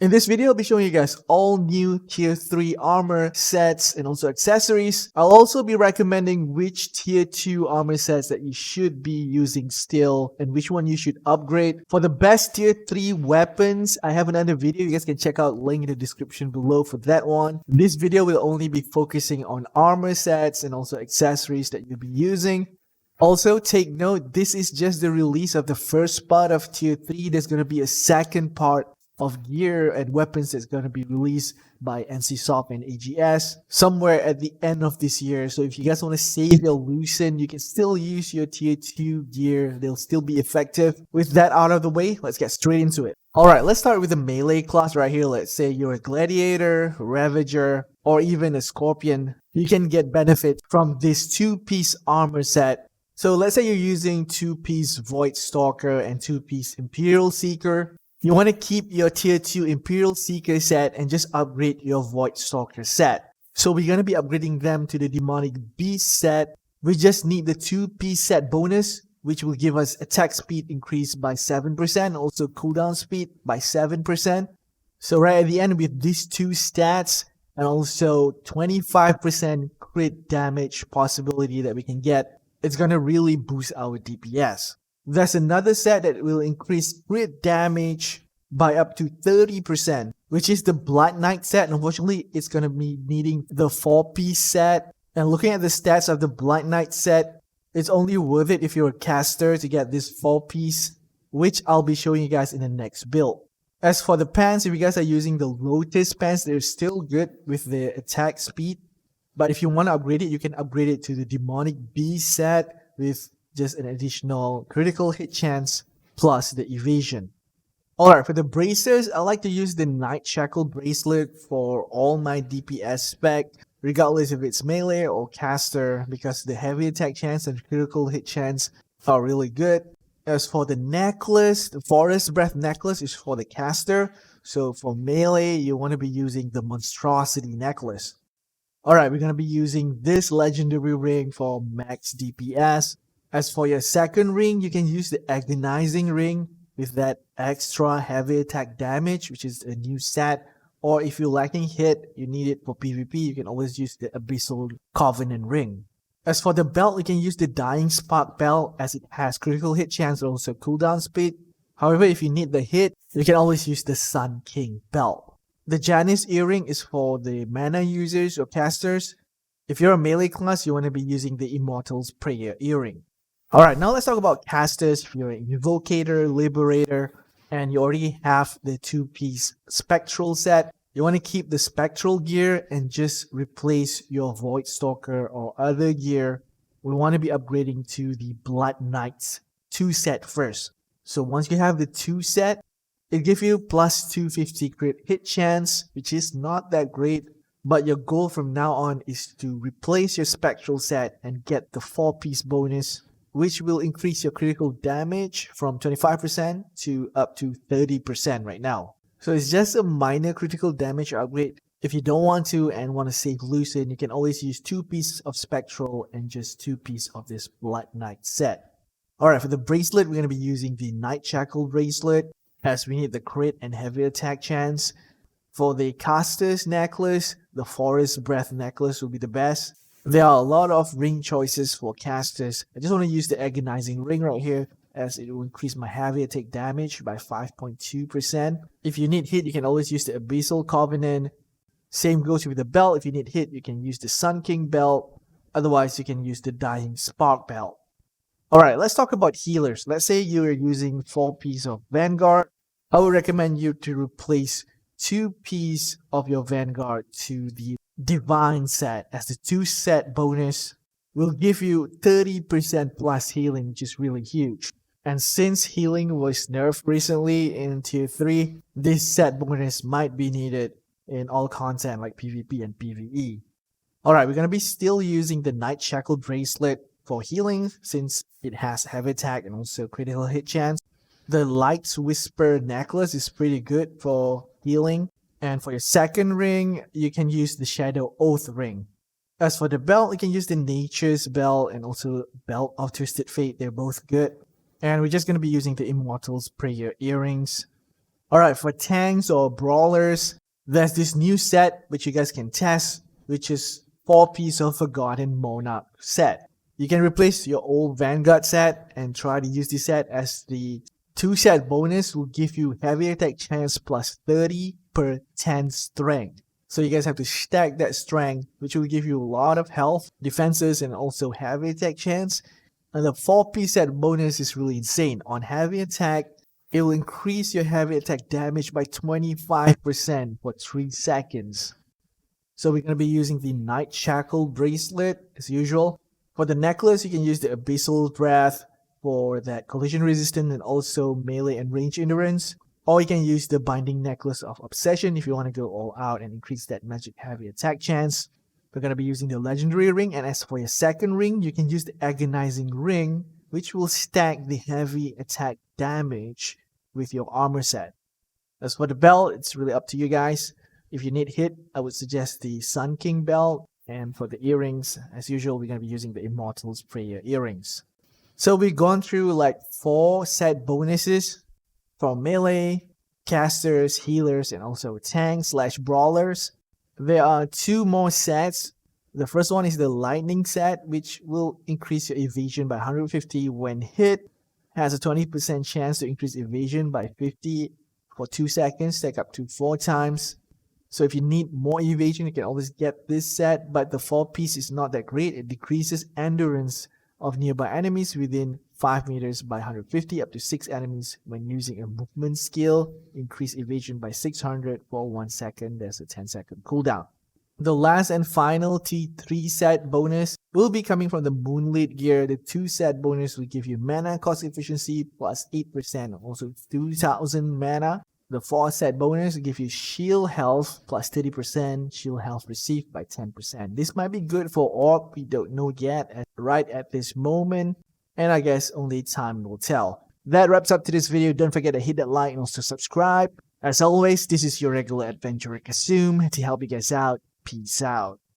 In this video, I'll be showing you guys all new tier 3 armor sets and also accessories. I'll also be recommending which tier 2 armor sets that you should be using still and which one you should upgrade. For the best tier 3 weapons, I have another video. You guys can check out link in the description below for that one. This video will only be focusing on armor sets and also accessories that you'll be using. Also, take note, this is just the release of the first part of tier 3. There's going to be a second part of gear and weapons that's going to be released by NCSoft and AGS somewhere at the end of this year. So if you guys want to save your loosen, you can still use your tier 2 gear. They'll still be effective. With that out of the way, let's get straight into it. Alright, let's start with the melee class right here. Let's say you're a Gladiator, Ravager, or even a Scorpion. You can get benefit from this 2-piece armor set. So let's say you're using 2-piece Void Stalker and 2-piece Imperial Seeker. You want to keep your tier 2 Imperial Seeker set and just upgrade your Void Stalker set. So we're going to be upgrading them to the Demonic Beast set. We just need the 2-piece set bonus, which will give us attack speed increase by 7%, also cooldown speed by 7%. So right at the end with these two stats and also 25% crit damage possibility that we can get, it's going to really boost our DPS. There's another set that will increase crit damage by up to 30%, which is the Blood Knight set. Unfortunately, it's going to be needing the 4-piece set. And looking at the stats of the Blood Knight set, it's only worth it if you're a caster to get this 4-piece, which I'll be showing you guys in the next build. As for the pants, if you guys are using the Lotus pants, they're still good with the attack speed. But if you want to upgrade it, you can upgrade it to the Demonic Beast set with just an additional critical hit chance plus the evasion. Alright, for the bracers, I like to use the Night Shackle bracelet for all my DPS spec, regardless if it's melee or caster, because the heavy attack chance and critical hit chance are really good. As for the necklace, the Forest Breath necklace is for the caster, so for melee, you want to be using the Monstrosity necklace. Alright, we're going to be using this legendary ring for max DPS. As for your second ring, you can use the Agonizing ring with that extra heavy attack damage, which is a new set. Or if you're lacking hit, you need it for PvP, you can always use the Abyssal Covenant ring. As for the belt, you can use the Dying Spark belt as it has critical hit chance and also cooldown speed. However, if you need the hit, you can always use the Sun King belt. The Janus earring is for the mana users or casters. If you're a melee class, you want to be using the Immortal's Prayer earring. Alright, now let's talk about casters. If you're an Invocator, Liberator, and you already have the 2-piece Spectral set, you want to keep the Spectral gear and just replace your Void Stalker or other gear. We want to be upgrading to the Blood Knights 2 set first. So once you have the 2 set, it gives you plus 250 crit hit chance, which is not that great. But your goal from now on is to replace your Spectral set and get the 4-piece bonus, which will increase your critical damage from 25% to up to 30% right now. So it's just a minor critical damage upgrade. If you don't want to and want to save loosen, you can always use 2 pieces of Spectral and just 2 pieces of this Blood Knight set. Alright, for the bracelet, we're going to be using the Night Shackle bracelet, as we need the crit and heavy attack chance. For the caster's necklace, the Forest Breath necklace will be the best. There are a lot of ring choices for casters. I just want to use the Agonizing ring right here, as it will increase my heavy attack damage by 5.2%. If you need hit, you can always use the Abyssal Covenant. Same goes with the belt. If you need hit, you can use the Sun King belt. Otherwise, you can use the Dying Spark belt. Alright, let's talk about healers. Let's say you are using 4 pieces of Vanguard. I would recommend you to replace 2 pieces of your Vanguard to the Divine set, as the 2 set bonus will give you 30% plus healing, which is really huge. And since healing was nerfed recently in tier 3, this set bonus might be needed in all content like PvP and PvE. Alright, we're going to be still using the Night Shackle bracelet for healing since it has heavy attack and also critical hit chance. The Light's Whisper necklace is pretty good for healing. And for your second ring, you can use the Shadow Oath ring. As for the belt, you can use the Nature's belt and also Belt of Twisted Fate. They're both good. And we're just going to be using the Immortal's Prayer earrings. Alright, for tanks or brawlers, there's this new set which you guys can test, which is 4-piece of Forgotten Monarch set. You can replace your old Vanguard set and try to use this set, as the 2-set bonus will give you heavy attack chance plus 30 per 10 strength. So you guys have to stack that strength, which will give you a lot of health, defenses, and also heavy attack chance. And the 4-piece set bonus is really insane. On heavy attack, it will increase your heavy attack damage by 25% for 3 seconds. So we're going to be using the Night Shackle Bracelet as usual. For the necklace, you can use the Abyssal Breath for that collision resistance and also melee and range endurance. Or you can use the Binding Necklace of Obsession if you want to go all out and increase that magic heavy attack chance. We're going to be using the Legendary Ring, and as for your second ring, you can use the Agonizing Ring, which will stack the heavy attack damage with your armor set. As for the belt, it's really up to you guys. If you need hit, I would suggest the Sun King belt. And for the earrings, as usual, we're going to be using the Immortal's Prayer earrings. So we've gone through like 4 set bonuses for melee, casters, healers, and also tanks/brawlers. There are 2 more sets. The first one is the Lightning set, which will increase your evasion by 150 when hit. Has a 20% chance to increase evasion by 50 for 2 seconds, stack up to 4 times. So if you need more evasion, you can always get this set, but the 4-piece is not that great. It decreases endurance of nearby enemies within 5 meters by 150 up to 6 enemies when using a movement skill. Increase evasion by 600 for 1 second. There's a 10-second cooldown. The last and final T3 set bonus will be coming from the Moonlit gear. The 2-set bonus will give you mana cost efficiency plus 8%, also 2000 mana. The 4-set bonus will give you shield health plus 30%, shield health received by 10%. This might be good for Orb, we don't know yet right at this moment, and I guess only time will tell. That wraps up to this video. Don't forget to hit that like and also subscribe. As always, this is your regular adventurer Kasum to help you guys out. Peace out.